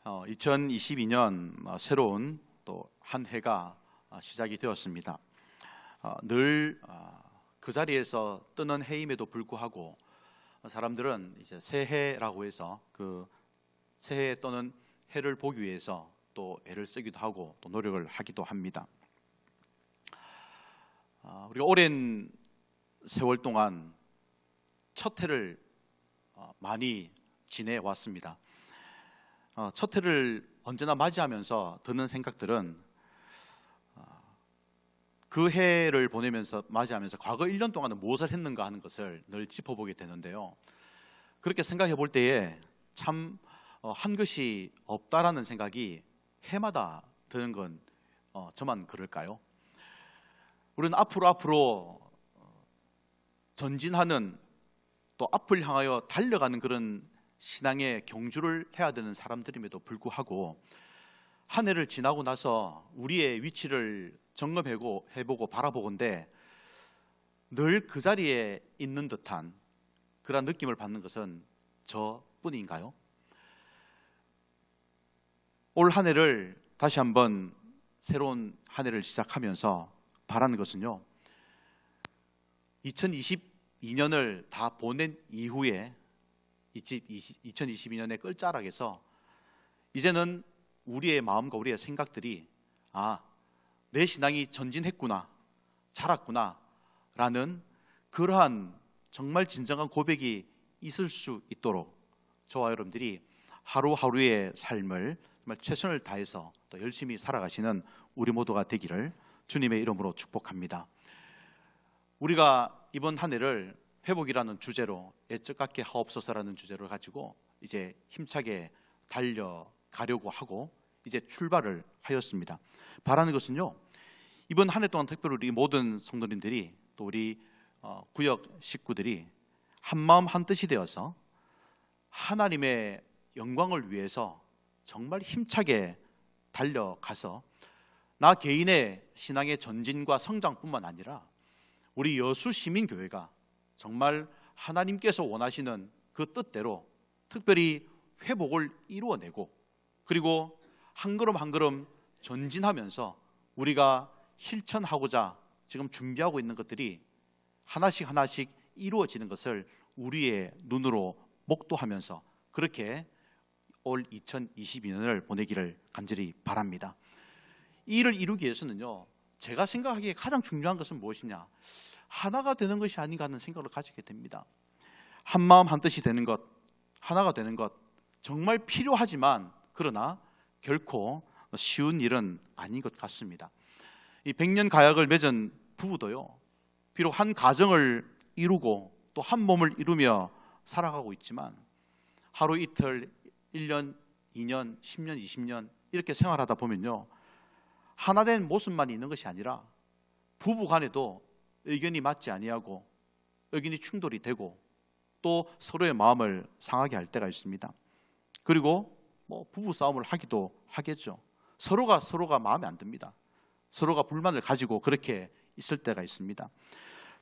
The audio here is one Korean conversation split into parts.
2022년 새로운 또 한 해가 시작이 되었습니다. 늘 그 자리에서 뜨는 해임에도 불구하고 사람들은 이제 새해라고 해서 그 새해에 떠는 해를 보기 위해서 또 애를 쓰기도 하고 또 노력을 하기도 합니다. 우리가 오랜 세월 동안 첫 해를 많이 지내왔습니다. 첫 해를 언제나 맞이하면서 드는 생각들은 그 해를 보내면서 맞이하면서 과거 1년 동안은 무엇을 했는가 하는 것을 늘 짚어보게 되는데요. 그렇게 생각해 볼 때에 참 한 것이 없다라는 생각이 해마다 드는 건 저만 그럴까요? 우리는 앞으로 전진하는 또 앞을 향하여 달려가는 그런 신앙의 경주를 해야 되는 사람들임에도 불구하고 한 해를 지나고 나서 우리의 위치를 점검해보고 바라보건대 늘 그 자리에 있는 듯한 그런 느낌을 받는 것은 저뿐인가요? 올 한 해를 다시 한번 새로운 한 해를 시작하면서 바라는 것은요, 2022년을 다 보낸 이후에 2022년의 끝자락에서 이제는 우리의 마음과 우리의 생각들이 내 신앙이 전진했구나, 자랐구나 라는 그러한 정말 진정한 고백이 있을 수 있도록 저와 여러분들이 하루하루의 삶을 정말 최선을 다해서 또 열심히 살아가시는 우리 모두가 되기를 주님의 이름으로 축복합니다. 우리가 이번 한 해를 회복이라는 주제로 애적 같게 하옵소서라는 주제를 가지고 이제 힘차게 달려가려고 하고 이제 출발을 하였습니다. 바라는 것은요, 이번 한 해 동안 특별히 우리 모든 성도님들이 또 우리 구역 식구들이 한마음 한뜻이 되어서 하나님의 영광을 위해서 정말 힘차게 달려가서 나 개인의 신앙의 전진과 성장뿐만 아니라 우리 여수시민교회가 정말 하나님께서 원하시는 그 뜻대로 특별히 회복을 이루어내고 그리고 한 걸음 한 걸음 전진하면서 우리가 실천하고자 지금 준비하고 있는 것들이 하나씩 이루어지는 것을 우리의 눈으로 목도하면서 그렇게 올 2022년을 보내기를 간절히 바랍니다. 이 일을 이루기 위해서는요, 제가 생각하기에 가장 중요한 것은 무엇이냐, 하나가 되는 것이 아닌가 하는 생각을 가지게 됩니다. 한마음 한뜻이 되는 것, 하나가 되는 것 정말 필요하지만 그러나 결코 쉬운 일은 아닌 것 같습니다. 이 100년 가약을 맺은 부부도요, 비록 한 가정을 이루고 또 한 몸을 이루며 살아가고 있지만 하루 이틀 1년, 2년, 10년, 20년 이렇게 생활하다 보면요, 하나 된 모습만 있는 것이 아니라 부부 간에도 의견이 맞지 아니하고 의견이 충돌이 되고 또 서로의 마음을 상하게 할 때가 있습니다. 그리고 부부 싸움을 하기도 하겠죠. 서로가 마음에 안 듭니다. 서로가 불만을 가지고 그렇게 있을 때가 있습니다.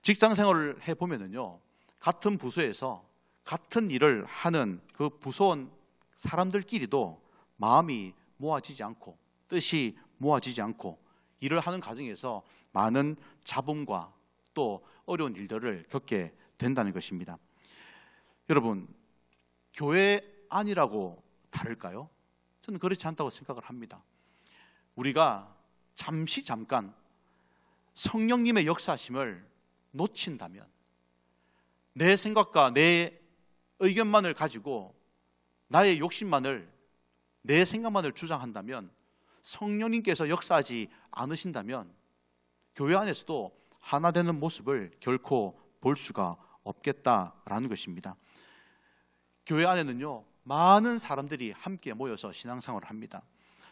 직장 생활을 해보면요, 같은 부서에서 같은 일을 하는 그 부서원 사람들끼리도 마음이 모아지지 않고 뜻이 모아지지 않고 일을 하는 과정에서 많은 잡음과 또 어려운 일들을 겪게 된다는 것입니다. 여러분, 교회 안이라고 다를까요? 저는 그렇지 않다고 생각을 합니다. 우리가 잠깐 성령님의 역사심을 놓친다면, 내 생각과 내 의견만을 가지고 나의 욕심만을, 내 생각만을 주장한다면, 성령님께서 역사하지 않으신다면 교회 안에서도 하나 되는 모습을 결코 볼 수가 없겠다라는 것입니다. 교회 안에는요, 많은 사람들이 함께 모여서 신앙생활을 합니다.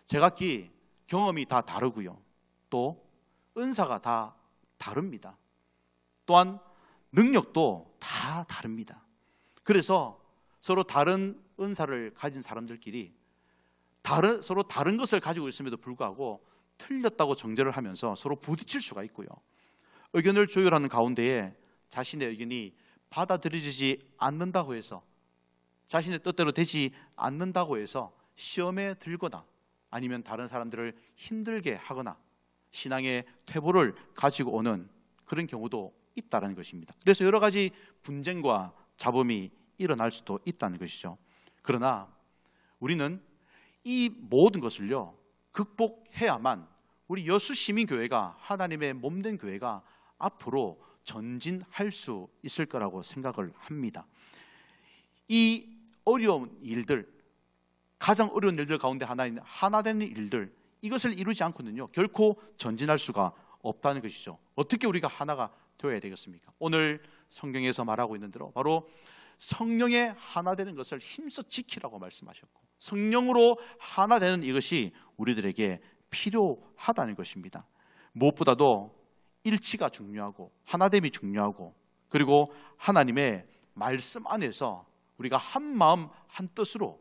제각기 경험이 다 다르고요, 또 은사가 다 다릅니다. 또한 능력도 다 다릅니다. 그래서 서로 다른 은사를 가진 사람들끼리 서로 다른 것을 가지고 있음에도 불구하고 틀렸다고 정죄를 하면서 서로 부딪힐 수가 있고요, 의견을 조율하는 가운데에 자신의 의견이 받아들여지지 않는다고 해서, 자신의 뜻대로 되지 않는다고 해서 시험에 들거나 아니면 다른 사람들을 힘들게 하거나 신앙의 퇴보를 가지고 오는 그런 경우도 있다는 것입니다. 그래서 여러 가지 분쟁과 잡음이 일어날 수도 있다는 것이죠. 그러나 우리는 이 모든 것을요 극복해야만 우리 여수시민교회가 하나님의 몸된 교회가 앞으로 전진할 수 있을 거라고 생각을 합니다. 이 어려운 일들, 가장 어려운 일들 가운데 하나인 하나 되는 일들, 이것을 이루지 않고는요 결코 전진할 수가 없다는 것이죠. 어떻게 우리가 하나가 되어야 되겠습니까? 오늘 성경에서 말하고 있는 대로 바로 성령의 하나 되는 것을 힘써 지키라고 말씀하셨고, 성령으로 하나 되는 이것이 우리들에게 필요하다는 것입니다. 무엇보다도 일치가 중요하고 하나됨이 중요하고, 그리고 하나님의 말씀 안에서 우리가 한 마음 한 뜻으로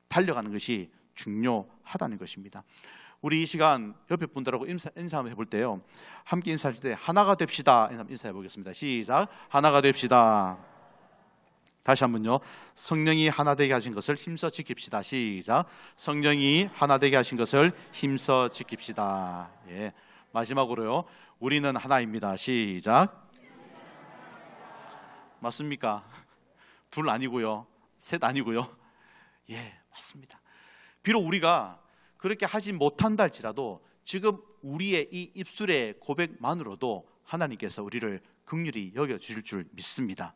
달려가는 것이 중요하다는 것입니다. 우리 이 시간 옆에 분들하고 인사 한번 해볼 때요, 함께 인사할 때 하나가 됩시다 인사해 보겠습니다. 시작. 하나가 됩시다. 다시 한번요. 성령이 하나 되게 하신 것을 힘써 지킵시다. 시작. 성령이 하나 되게 하신 것을 힘써 지킵시다. 예. 마지막으로요. 우리는 하나입니다. 시작. 맞습니까? 둘 아니고요. 셋 아니고요. 예, 맞습니다. 비록 우리가 그렇게 하지 못한다 할지라도 지금 우리의 이 입술의 고백만으로도 하나님께서 우리를 긍휼히 여겨주실 줄 믿습니다.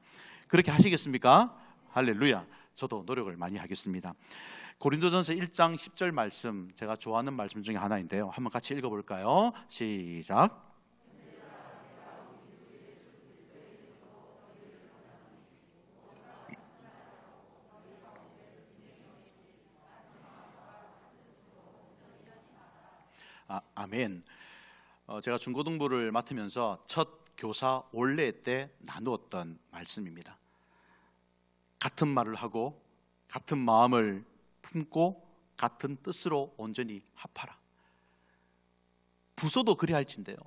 그렇게 하시겠습니까? 할렐루야. 저도 노력을 많이 하겠습니다. 고린도전서 1장 10절 말씀, 제가 좋아하는 말씀 중에 하나인데요, 한번 같이 읽어볼까요? 시작. 아멘. 제가 중고등부를 맡으면서 첫 교사 원래 때 나누었던 말씀입니다. 같은 말을 하고 같은 마음을 품고 같은 뜻으로 온전히 합하라. 부서도 그리 할진데요,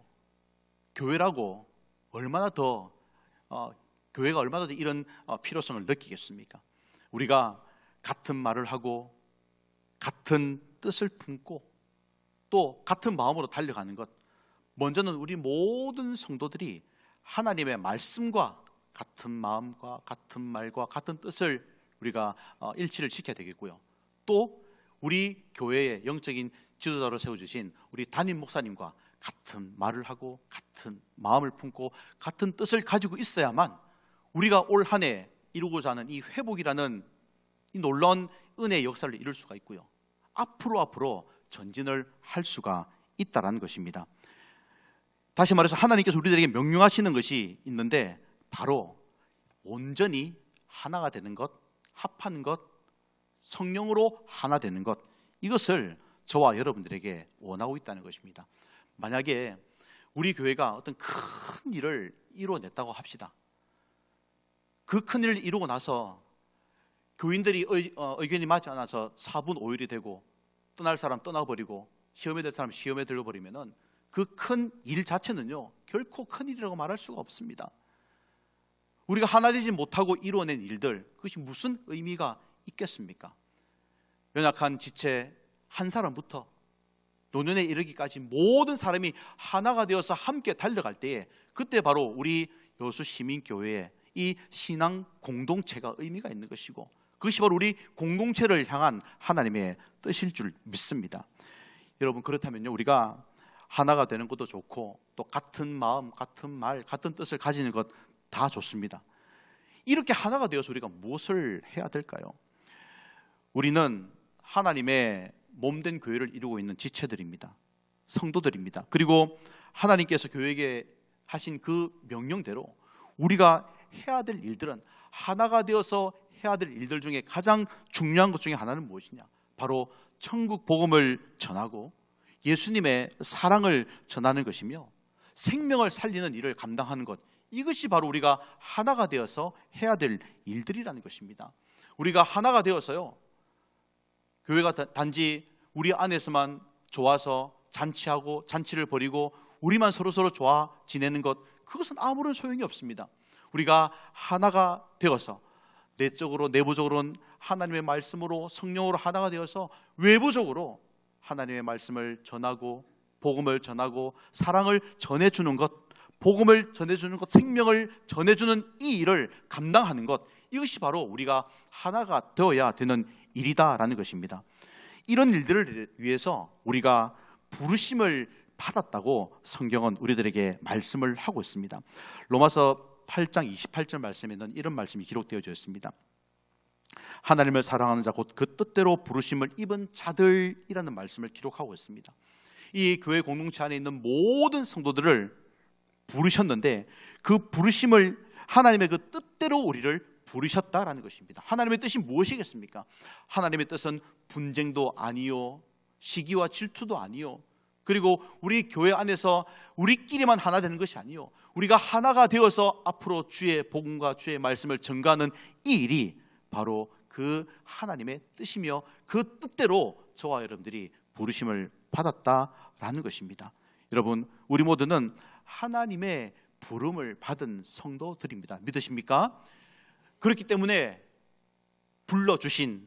교회라고 얼마나 더 교회가 얼마나 더 이런 필요성을 느끼겠습니까? 우리가 같은 말을 하고 같은 뜻을 품고 또 같은 마음으로 달려가는 것, 먼저는 우리 모든 성도들이 하나님의 말씀과 같은 마음과 같은 말과 같은 뜻을 우리가 일치를 시켜야 되겠고요. 또 우리 교회의 영적인 지도자로 세워주신 우리 담임 목사님과 같은 말을 하고 같은 마음을 품고 같은 뜻을 가지고 있어야만 우리가 올 한 해 이루고자 하는 이 회복이라는 이 놀라운 은혜의 역사를 이룰 수가 있고요, 앞으로 전진을 할 수가 있다는 것입니다. 다시 말해서 하나님께서 우리들에게 명령하시는 것이 있는데, 바로 온전히 하나가 되는 것, 합하는 것, 성령으로 하나 되는 것, 이것을 저와 여러분들에게 원하고 있다는 것입니다. 만약에 우리 교회가 어떤 큰 일을 이루어냈다고 합시다. 그 큰 일을 이루고 나서 교인들이 의견이 맞지 않아서 4분 5일이 되고 떠날 사람 떠나버리고 시험에 들 사람 시험에 들어버리면은 그 큰 일 자체는요 결코 큰 일이라고 말할 수가 없습니다. 우리가 하나 되지 못하고 이루어낸 일들, 그것이 무슨 의미가 있겠습니까? 연약한 지체 한 사람부터 노년에 이르기까지 모든 사람이 하나가 되어서 함께 달려갈 때에, 그때 바로 우리 여수시민교회의 이 신앙 공동체가 의미가 있는 것이고, 그것이 바로 우리 공동체를 향한 하나님의 뜻일 줄 믿습니다. 여러분, 그렇다면요, 우리가 하나가 되는 것도 좋고 또 같은 마음, 같은 말, 같은 뜻을 가지는 것 다 좋습니다. 이렇게 하나가 되어서 우리가 무엇을 해야 될까요? 우리는 하나님의 몸된 교회를 이루고 있는 지체들입니다. 성도들입니다. 그리고 하나님께서 교회에게 하신 그 명령대로 우리가 해야 될 일들은, 하나가 되어서 해야 될 일들 중에 가장 중요한 것 중에 하나는 무엇이냐? 바로 천국 복음을 전하고 예수님의 사랑을 전하는 것이며 생명을 살리는 일을 감당하는 것, 이것이 바로 우리가 하나가 되어서 해야 될 일들이라는 것입니다. 우리가 하나가 되어서요, 교회가 단지 우리 안에서만 좋아서 잔치하고 잔치를 벌이고 우리만 서로 좋아 지내는 것, 그것은 아무런 소용이 없습니다. 우리가 하나가 되어서 내적으로 내부적으로는 하나님의 말씀으로 성령으로 하나가 되어서 외부적으로 하나님의 말씀을 전하고 복음을 전하고 사랑을 전해주는 것, 복음을 전해주는 것, 생명을 전해주는 이 일을 감당하는 것, 이것이 바로 우리가 하나가 되어야 되는 일이다라는 것입니다. 이런 일들을 위해서 우리가 부르심을 받았다고 성경은 우리들에게 말씀을 하고 있습니다. 로마서 8장 28절 말씀에는 이런 말씀이 기록되어져 있습니다. 하나님을 사랑하는 자 곧 그 뜻대로 부르심을 입은 자들이라는 말씀을 기록하고 있습니다. 이 교회 공동체 안에 있는 모든 성도들을 부르셨는데 그 부르심을 하나님의 그 뜻대로 우리를 부르셨다라는 것입니다. 하나님의 뜻이 무엇이겠습니까? 하나님의 뜻은 분쟁도 아니요, 시기와 질투도 아니요, 그리고 우리 교회 안에서 우리끼리만 하나 되는 것이 아니요, 우리가 하나가 되어서 앞으로 주의 복음과 주의 말씀을 전가하는 이 일이 바로 그 하나님의 뜻이며 그 뜻대로 저와 여러분들이 부르심을 받았다라는 것입니다. 여러분, 우리 모두는 하나님의 부름을 받은 성도들입니다. 믿으십니까? 그렇기 때문에 불러주신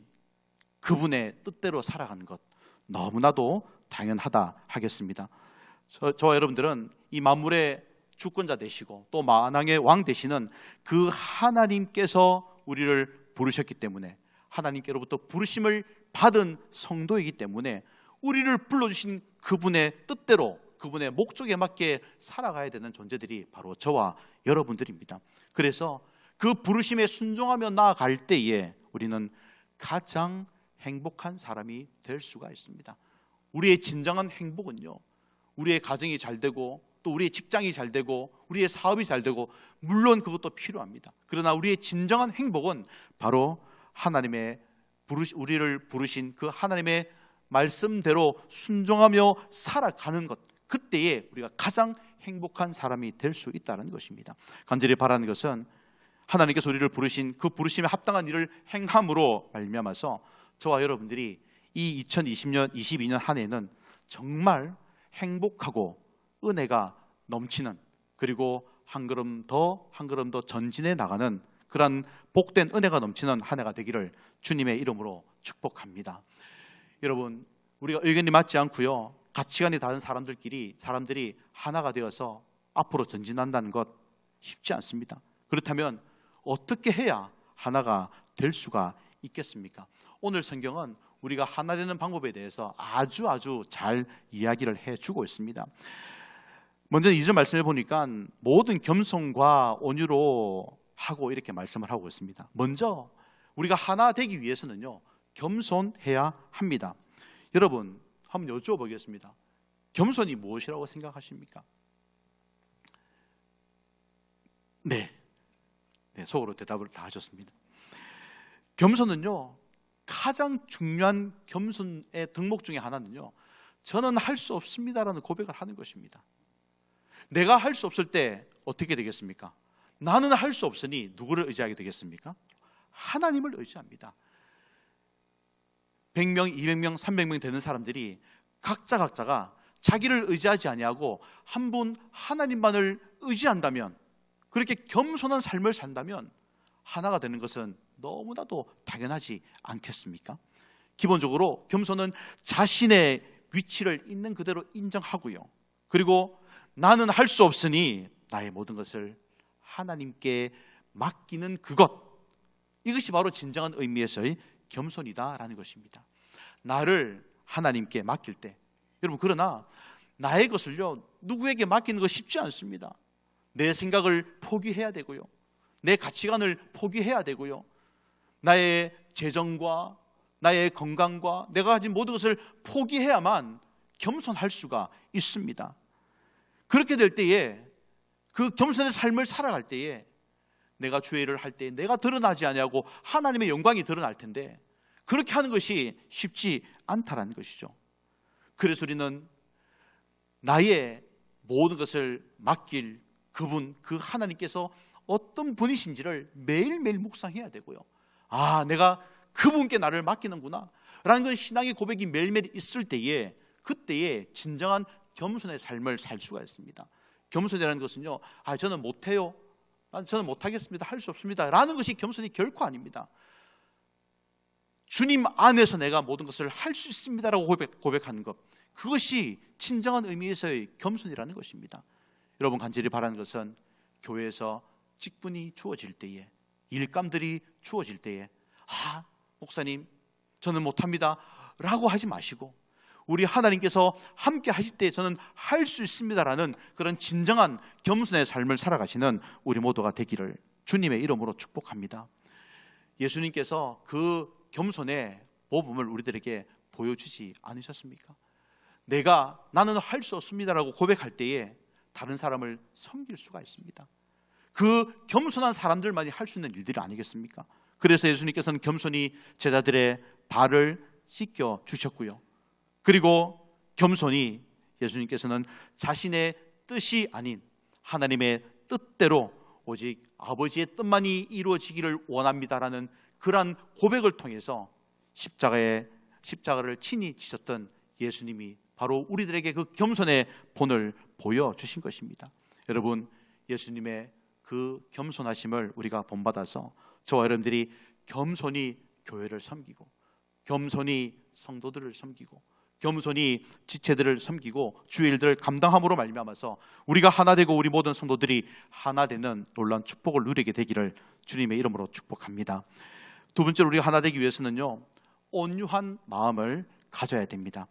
그분의 뜻대로 살아가는 것 너무나도 당연하다 하겠습니다. 저와 여러분들은 이 만물의 주권자 되시고 또 만왕의 왕 되시는 그 하나님께서 우리를 부르셨기 때문에, 하나님께로부터 부르심을 받은 성도이기 때문에 우리를 불러주신 그분의 뜻대로, 그분의 목적에 맞게 살아가야 되는 존재들이 바로 저와 여러분들입니다. 그래서 그 부르심에 순종하며 나아갈 때에 우리는 가장 행복한 사람이 될 수가 있습니다. 우리의 진정한 행복은요, 우리의 가정이 잘 되고 또 우리의 직장이 잘 되고 우리의 사업이 잘 되고 물론 그것도 필요합니다. 그러나 우리의 진정한 행복은 바로 하나님의 우리를 부르신 그 하나님의 말씀대로 순종하며 살아가는 것, 그때에 우리가 가장 행복한 사람이 될 수 있다는 것입니다. 간절히 바라는 것은 하나님께서 우리를 부르신 그 부르심에 합당한 일을 행함으로 말미암아서 저와 여러분들이 이 2020년, 22년 한 해는 정말 행복하고 은혜가 넘치는, 그리고 한 걸음 더 전진해 나가는 그런 복된 은혜가 넘치는 한 해가 되기를 주님의 이름으로 축복합니다. 여러분, 우리가 의견이 맞지 않고요, 가치관이 다른 사람들이 하나가 되어서 앞으로 전진한다는 것 쉽지 않습니다. 그렇다면 어떻게 해야 하나가 될 수가 있겠습니까? 오늘 성경은 우리가 하나 되는 방법에 대해서 아주 잘 이야기를 해주고 있습니다. 먼저 2절 말씀해 보니까 모든 겸손과 온유로 하고 이렇게 말씀을 하고 있습니다. 먼저 우리가 하나 되기 위해서는요, 겸손해야 합니다. 여러분, 한번 여쭤보겠습니다. 겸손이 무엇이라고 생각하십니까? 네, 속으로 대답을 다 하셨습니다. 겸손은요, 가장 중요한 겸손의 덕목 중에 하나는요, 저는 할 수 없습니다라는 고백을 하는 것입니다. 내가 할 수 없을 때 어떻게 되겠습니까? 나는 할 수 없으니 누구를 의지하게 되겠습니까? 하나님을 의지합니다. 100명, 200명, 300명 되는 사람들이 각자가 자기를 의지하지 아니하고 한 분 하나님만을 의지한다면, 그렇게 겸손한 삶을 산다면 하나가 되는 것은 너무나도 당연하지 않겠습니까? 기본적으로 겸손은 자신의 위치를 있는 그대로 인정하고요, 그리고 나는 할 수 없으니 나의 모든 것을 하나님께 맡기는 그것, 이것이 바로 진정한 의미에서의 겸손이다라는 것입니다. 나를 하나님께 맡길 때, 여러분, 그러나 나의 것을요, 누구에게 맡기는 거 쉽지 않습니다. 내 생각을 포기해야 되고요, 내 가치관을 포기해야 되고요, 나의 재정과 나의 건강과 내가 가진 모든 것을 포기해야만 겸손할 수가 있습니다. 그렇게 될 때에, 그 겸손의 삶을 살아갈 때에 내가 주의 일을 할 때 내가 드러나지 아니하고 하나님의 영광이 드러날 텐데 그렇게 하는 것이 쉽지 않다라는 것이죠. 그래서 우리는 나의 모든 것을 맡길 그분, 그 하나님께서 어떤 분이신지를 매일매일 묵상해야 되고요, 아, 내가 그분께 나를 맡기는구나 라는 건 신앙의 고백이 매일매일 있을 때에, 그때에 진정한 겸손의 삶을 살 수가 있습니다. 겸손이라는 것은요, 아, 저는 못해요, 저는 못하겠습니다, 할 수 없습니다 라는 것이 겸손이 결코 아닙니다. 주님 안에서 내가 모든 것을 할 수 있습니다라고 고백하는 것, 그것이 진정한 의미에서의 겸손이라는 것입니다. 여러분, 간절히 바라는 것은 교회에서 직분이 주어질 때에, 일감들이 주어질 때에 목사님 저는 못합니다 라고 하지 마시고, 우리 하나님께서 함께 하실 때 저는 할 수 있습니다라는 그런 진정한 겸손의 삶을 살아가시는 우리 모두가 되기를 주님의 이름으로 축복합니다. 예수님께서 그 겸손의 모범을 우리들에게 보여주지 않으셨습니까? 나는 할 수 없습니다라고 고백할 때에 다른 사람을 섬길 수가 있습니다. 그 겸손한 사람들만이 할 수 있는 일들이 아니겠습니까? 그래서 예수님께서는 겸손히 제자들의 발을 씻겨 주셨고요, 그리고 겸손히 예수님께서는 자신의 뜻이 아닌 하나님의 뜻대로 오직 아버지의 뜻만이 이루어지기를 원합니다라는 그러한 고백을 통해서 십자가를 친히 지셨던 예수님이 바로 우리들에게 그 겸손의 본을 보여주신 것입니다. 여러분, 예수님의 그 겸손하심을 우리가 본받아서 저와 여러분들이 겸손히 교회를 섬기고, 겸손히 성도들을 섬기고, 겸손히 지체들을 섬기고 주의 일들을 감당함으로 말미암아서 우리가 하나 되고 우리 모든 성도들이 하나 되는 놀라운 축복을 누리게 되기를 주님의 이름으로 축복합니다. 두 번째로, 우리가 하나 되기 위해서는요, 온유한 마음을 가져야 됩니다.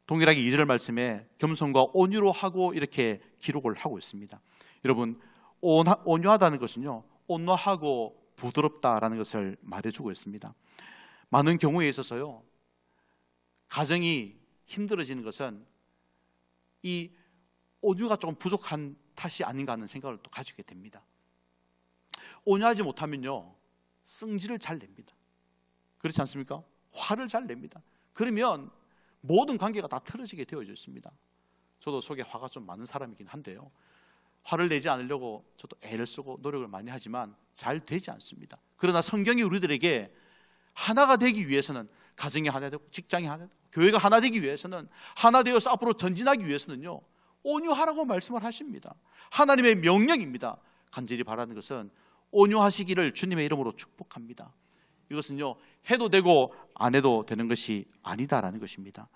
동일하게 2절 말씀에 겸손과 온유로 하고 이렇게 기록을 하고 있습니다. 여러분, 온유하다는 것은요, 온화하고 부드럽다라는 것을 말해주고 있습니다. 많은 경우에 있어서요, 가정이 힘들어지는 것은 이 온유가 조금 부족한 탓이 아닌가 하는 생각을 또 가지게 됩니다. 온유하지 못하면요, 승질을 잘 냅니다. 그렇지 않습니까? 화를 잘 냅니다. 그러면 모든 관계가 다 틀어지게 되어져 있습니다. 저도 속에 화가 좀 많은 사람이긴 한데요, 화를 내지 않으려고 저도 애를 쓰고 노력을 많이 하지만 잘 되지 않습니다. 그러나 성경이 우리들에게 하나가 되기 위해서는, 가정이 하나 되고 직장이 하나 되고 교회가 하나 되기 위해서는, 하나 되어서 앞으로 전진하기 위해서는요, 온유하라고 말씀을 하십니다. 하나님의 명령입니다. 간절히 바라는 것은 온유하시기를 주님의 이름으로 축복합니다. 이것은요, 해도 되고 안 해도 되는 것이 아니다라는 것입니다.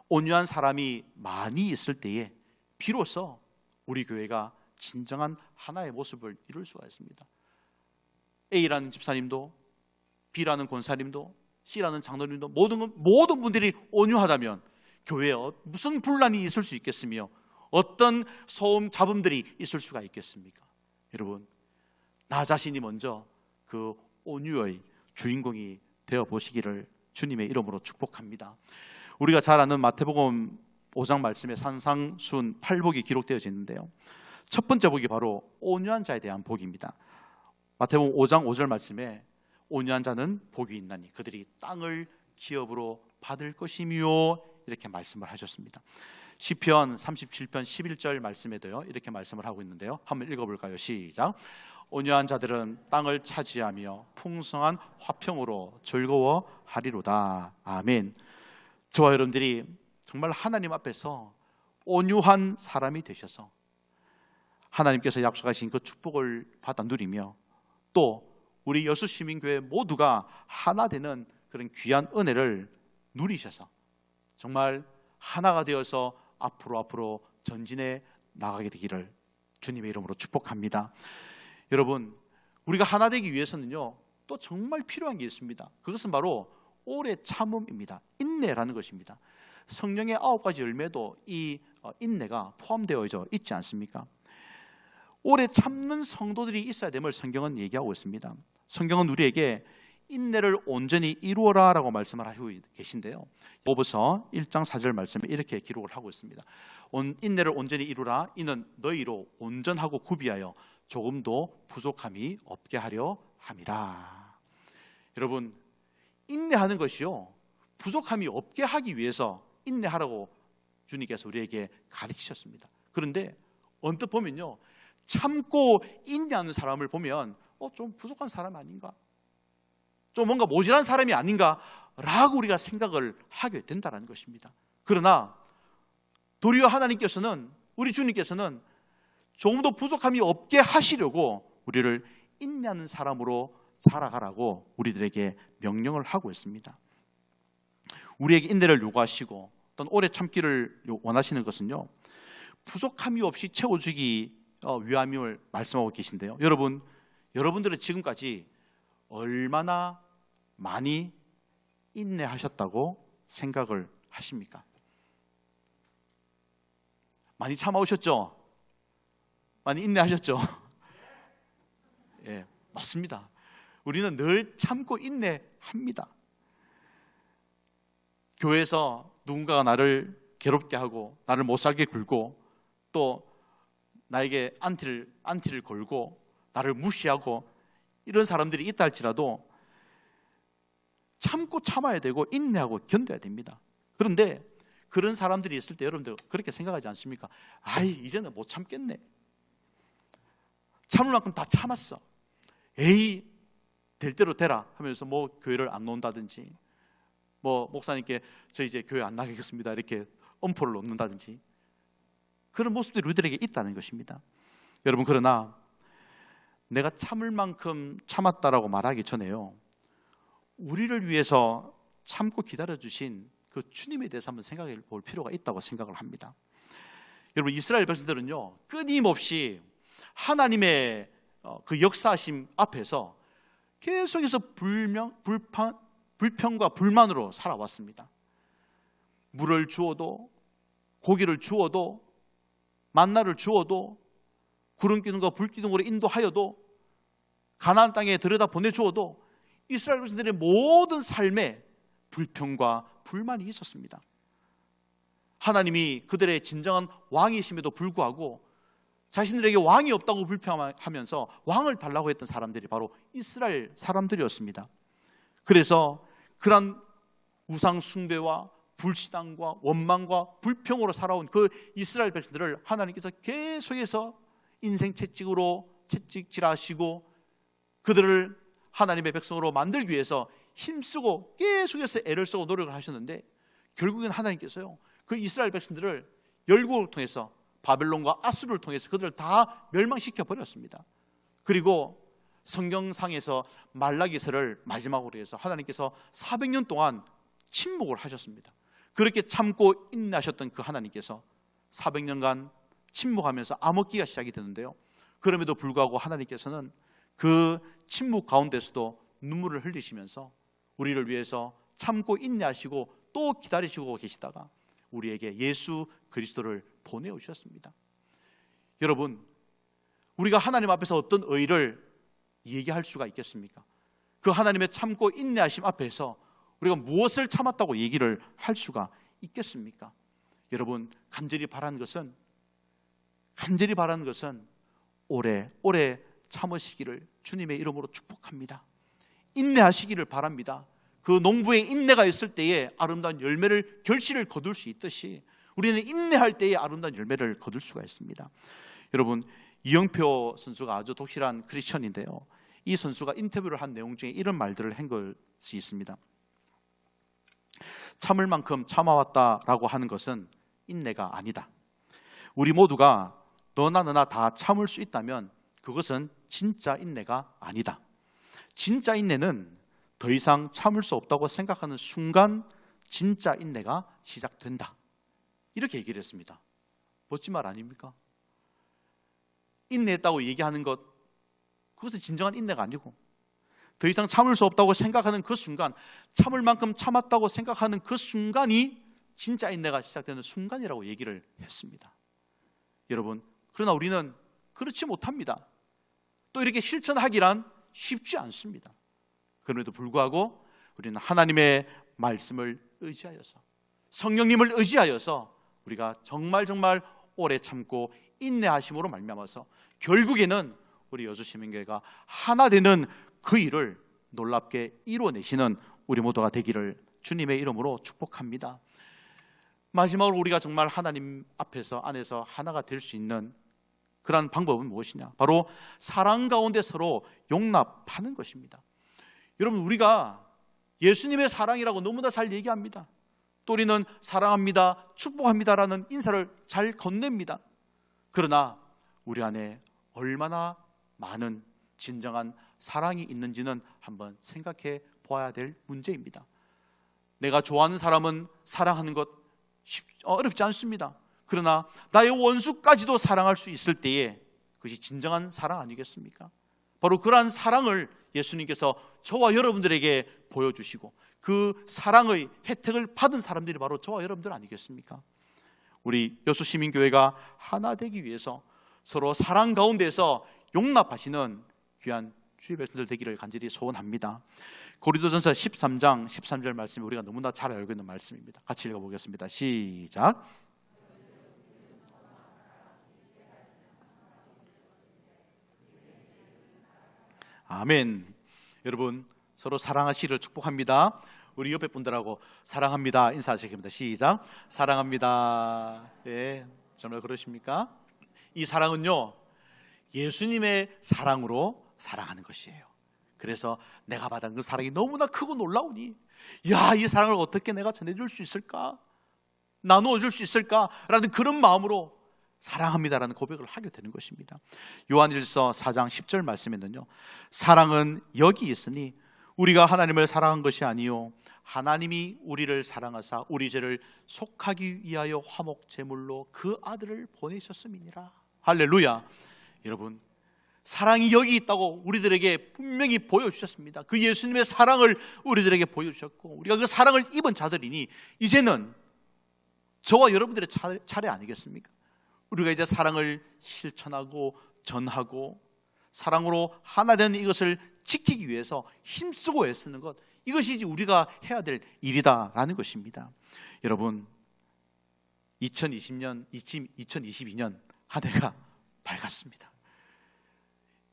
온유한 사람이 많이 있을 때에 비로소 우리 교회가 진정한 하나의 모습을 이룰 수가 있습니다. A라는 집사님도, B라는 권사님도, C라는 장로님도, 모든 분들이 온유하다면 교회에 무슨 분란이 있을 수 있겠으며 어떤 소음 잡음들이 있을 수가 있겠습니까? 여러분, 나 자신이 먼저 그 온유의 주인공이 되어 보시기를 주님의 이름으로 축복합니다. 우리가 잘 아는 마태복음 5장 말씀에 산상순 8복이 기록되어져 있는데요, 첫 번째 복이 바로 온유한 자에 대한 복입니다. 마태복음 5장 5절 말씀에 온유한 자는 복이 있나니 그들이 땅을 기업으로 받을 것이며 이렇게 말씀을 하셨습니다. 시편 37편 11절 말씀에도요, 이렇게 말씀을 하고 있는데요, 한번 읽어볼까요? 시작. 온유한 자들은 땅을 차지하며 풍성한 화평으로 즐거워하리로다. 아멘. 저와 여러분들이 정말 하나님 앞에서 온유한 사람이 되셔서 하나님께서 약속하신 그 축복을 받아 누리며, 또 우리 여수시민교회 모두가 하나 되는 그런 귀한 은혜를 누리셔서 정말 하나가 되어서 앞으로 전진해 나가게 되기를 주님의 이름으로 축복합니다. 여러분, 우리가 하나 되기 위해서는요, 또 정말 필요한 게 있습니다. 그것은 바로 오래 참음입니다. 인내라는 것입니다. 성령의 9가지 열매도 이 인내가 포함되어 있지 않습니까? 오래 참는 성도들이 있어야 됨을 성경은 얘기하고 있습니다. 성경은 우리에게 인내를 온전히 이루어라 라고 말씀을 하고 계신데요, 야고보서 1장 4절 말씀에 이렇게 기록을 하고 있습니다. 인내를 온전히 이루라. 이는 너희로 온전하고 구비하여 조금도 부족함이 없게 하려 함이라. 여러분, 인내하는 것이요, 부족함이 없게 하기 위해서 인내하라고 주님께서 우리에게 가르치셨습니다. 그런데 언뜻 보면요, 참고 인내하는 사람을 보면 좀 부족한 사람 아닌가, 좀 뭔가 모질한 사람이 아닌가라고 우리가 생각을 하게 된다는 것입니다. 그러나 도리어 하나님께서는, 우리 주님께서는 조금 더 부족함이 없게 하시려고 우리를 인내하는 사람으로 살아가라고 우리들에게 명령을 하고 있습니다. 우리에게 인내를 요구하시고 어떤 오래 참기를 원하시는 것은요, 부족함이 없이 채워주기 위함을 말씀하고 계신데요. 여러분들은 지금까지 얼마나 많이 인내하셨다고 생각을 하십니까? 많이 참아오셨죠? 많이 인내하셨죠? 예, 맞습니다. 우리는 늘 참고 인내합니다. 교회에서 누군가가 나를 괴롭게 하고 나를 못 살게 굴고 또 나에게 안티를 걸고 나를 무시하고 이런 사람들이 있다 할지라도 참고 참아야 되고 인내하고 견뎌야 됩니다. 그런데 그런 사람들이 있을 때 여러분들 그렇게 생각하지 않습니까? 아이, 이제는 못 참겠네. 참을 만큼 다 참았어. 에이, 될 대로 되라 하면서 뭐 교회를 안 나온다든지 뭐 목사님께 저 이제 교회 안 나가겠습니다 이렇게 엄포를 놓는다든지 그런 모습들이 우리들에게 있다는 것입니다. 여러분, 그러나 내가 참을 만큼 참았다라고 말하기 전에요, 우리를 위해서 참고 기다려주신 그 주님에 대해서 한번 생각해 볼 필요가 있다고 생각을 합니다. 여러분, 이스라엘 백성들은요, 끊임없이 하나님의 그 역사하심 앞에서 계속해서 불평과 불만으로 살아왔습니다. 물을 주어도, 고기를 주어도, 만나를 주어도, 구름 기둥과 불 기둥으로 인도하여도, 가나안 땅에 들여다 보내주어도 이스라엘 백성들의 모든 삶에 불평과 불만이 있었습니다. 하나님이 그들의 진정한 왕이심에도 불구하고 자신들에게 왕이 없다고 불평하면서 왕을 달라고 했던 사람들이 바로 이스라엘 사람들이었습니다. 그래서 그런 우상 숭배와 불신앙과 원망과 불평으로 살아온 그 이스라엘 백성들을 하나님께서 계속해서 인생 채찍질하시고 그들을 하나님의 백성으로 만들기 위해서 힘쓰고 계속해서 애를 쓰고 노력을 하셨는데, 결국엔 하나님께서요, 그 이스라엘 백성들을 열국을 통해서 바벨론과 아수르를 통해서 그들을 다 멸망시켜 버렸습니다. 그리고 성경상에서 말라기서를 마지막으로 해서 하나님께서 400년 동안 침묵을 하셨습니다. 그렇게 참고 인내하셨던 그 하나님께서 400년간 침묵하면서 암흑기가 시작이 되는데요, 그럼에도 불구하고 하나님께서는 그 침묵 가운데서도 눈물을 흘리시면서 우리를 위해서 참고 인내하시고 또 기다리시고 계시다가 우리에게 예수 그리스도를 보내오셨습니다. 여러분, 우리가 하나님 앞에서 어떤 의를 얘기할 수가 있겠습니까? 그 하나님의 참고 인내하심 앞에서 우리가 무엇을 참았다고 얘기를 할 수가 있겠습니까? 여러분, 간절히 바라는 것은 오래 참으시기를 주님의 이름으로 축복합니다. 인내하시기를 바랍니다. 그 농부의 인내가 있을 때에 아름다운 열매를, 결실을 거둘 수 있듯이 우리는 인내할 때에 아름다운 열매를 거둘 수가 있습니다. 여러분, 이영표 선수가 아주 독실한 크리스천인데요, 이 선수가 인터뷰를 한 내용 중에 이런 말들을 한 것이 있습니다. 참을 만큼 참아왔다라고 하는 것은 인내가 아니다. 우리 모두가 너나 다 참을 수 있다면 그것은 진짜 인내가 아니다. 진짜 인내는 더 이상 참을 수 없다고 생각하는 순간 진짜 인내가 시작된다. 이렇게 얘기를 했습니다. 멋진 말 아닙니까? 인내했다고 얘기하는 것, 그것은 진정한 인내가 아니고, 더 이상 참을 수 없다고 생각하는 그 순간, 참을 만큼 참았다고 생각하는 그 순간이 진짜 인내가 시작되는 순간이라고 얘기를 했습니다. 여러분, 그러나 우리는 그렇지 못합니다. 또 이렇게 실천하기란 쉽지 않습니다. 그럼에도 불구하고 우리는 하나님의 말씀을 의지하여서, 성령님을 의지하여서 우리가 정말 오래 참고 인내하심으로 말미암아서 결국에는 우리 여주시민교회가 하나 되는 그 일을 놀랍게 이루어내시는 우리 모두가 되기를 주님의 이름으로 축복합니다. 마지막으로 우리가 정말 하나님 안에서 하나가 될 수 있는 그러한 방법은 무엇이냐? 바로 사랑 가운데 서로 용납하는 것입니다. 여러분, 우리가 예수님의 사랑이라고 너무나 잘 얘기합니다. 또 우리는 사랑합니다, 축복합니다라는 인사를 잘 건넵니다. 그러나 우리 안에 얼마나 많은 진정한 사랑이 있는지는 한번 생각해 보아야 될 문제입니다. 내가 좋아하는 사람은 사랑하는 것 어렵지 않습니다. 그러나 나의 원수까지도 사랑할 수 있을 때에 그것이 진정한 사랑 아니겠습니까? 바로 그러한 사랑을 예수님께서 저와 여러분들에게 보여주시고 그 사랑의 혜택을 받은 사람들이 바로 저와 여러분들 아니겠습니까? 우리 여수시민교회가 하나 되기 위해서 서로 사랑 가운데서 용납하시는 귀한 주의 백성들 되기를 간절히 소원합니다. 고린도전서 13장 13절 말씀이 우리가 너무나 잘 알고 있는 말씀입니다. 같이 읽어보겠습니다. 시작. 아멘. 여러분 서로 사랑하시기를 축복합니다. 우리 옆에 분들하고 사랑합니다 인사하시겠습니다. 시작. 사랑합니다. 네, 정말 그러십니까? 이 사랑은요 예수님의 사랑으로 사랑하는 것이에요. 그래서 내가 받은 그 사랑이 너무나 크고 놀라우니 야, 이 사랑을 어떻게 내가 전해줄 수 있을까? 나누어 줄 수 있을까? 라는 그런 마음으로 사랑합니다라는 고백을 하게 되는 것입니다. 요한일서 4장 10절 말씀에는요, 사랑은 여기 있으니 우리가 하나님을 사랑한 것이 아니요 하나님이 우리를 사랑하사 우리 죄를 속하기 위하여 화목 제물로 그 아들을 보내셨음이니라. 할렐루야. 여러분 사랑이 여기 있다고 우리들에게 분명히 보여주셨습니다. 그 예수님의 사랑을 우리들에게 보여주셨고 우리가 그 사랑을 입은 자들이니 이제는 저와 여러분들의 차례 아니겠습니까? 우리가 이제 사랑을 실천하고 전하고 사랑으로 하나 되는 이것을 지키기 위해서 힘쓰고 애쓰는 것, 이것이 이제 우리가 해야 될 일이다라는 것입니다. 여러분 2022년 한 해가 밝았습니다.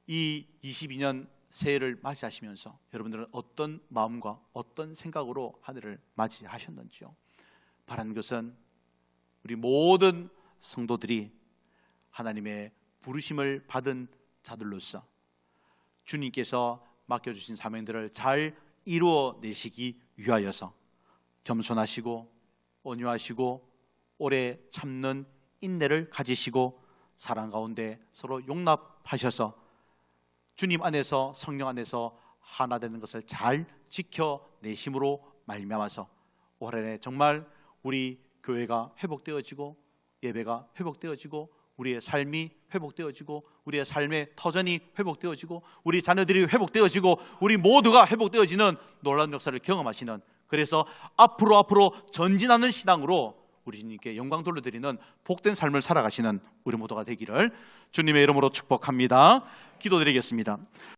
이 22년 새해를 맞이하시면서 여러분들은 어떤 마음과 어떤 생각으로 한 해를 맞이하셨는지요? 바라는 것은 우리 모든 성도들이 하나님의 부르심을 받은 자들로서 주님께서 맡겨주신 사명들을 잘 이루어내시기 위하여서 겸손하시고 온유하시고 오래 참는 인내를 가지시고 사랑 가운데 서로 용납하셔서 주님 안에서 성령 안에서 하나 되는 것을 잘 지켜내심으로 말미암아서 올 한해 정말 우리 교회가 회복되어지고 예배가 회복되어지고 우리의 삶이 회복되어지고 우리의 삶의 터전이 회복되어지고 우리 자녀들이 회복되어지고 우리 모두가 회복되어지는 놀라운 역사를 경험하시는, 그래서 앞으로 전진하는 신앙으로 우리 주님께 영광 돌려드리는 복된 삶을 살아가시는 우리 모두가 되기를 주님의 이름으로 축복합니다. 기도드리겠습니다.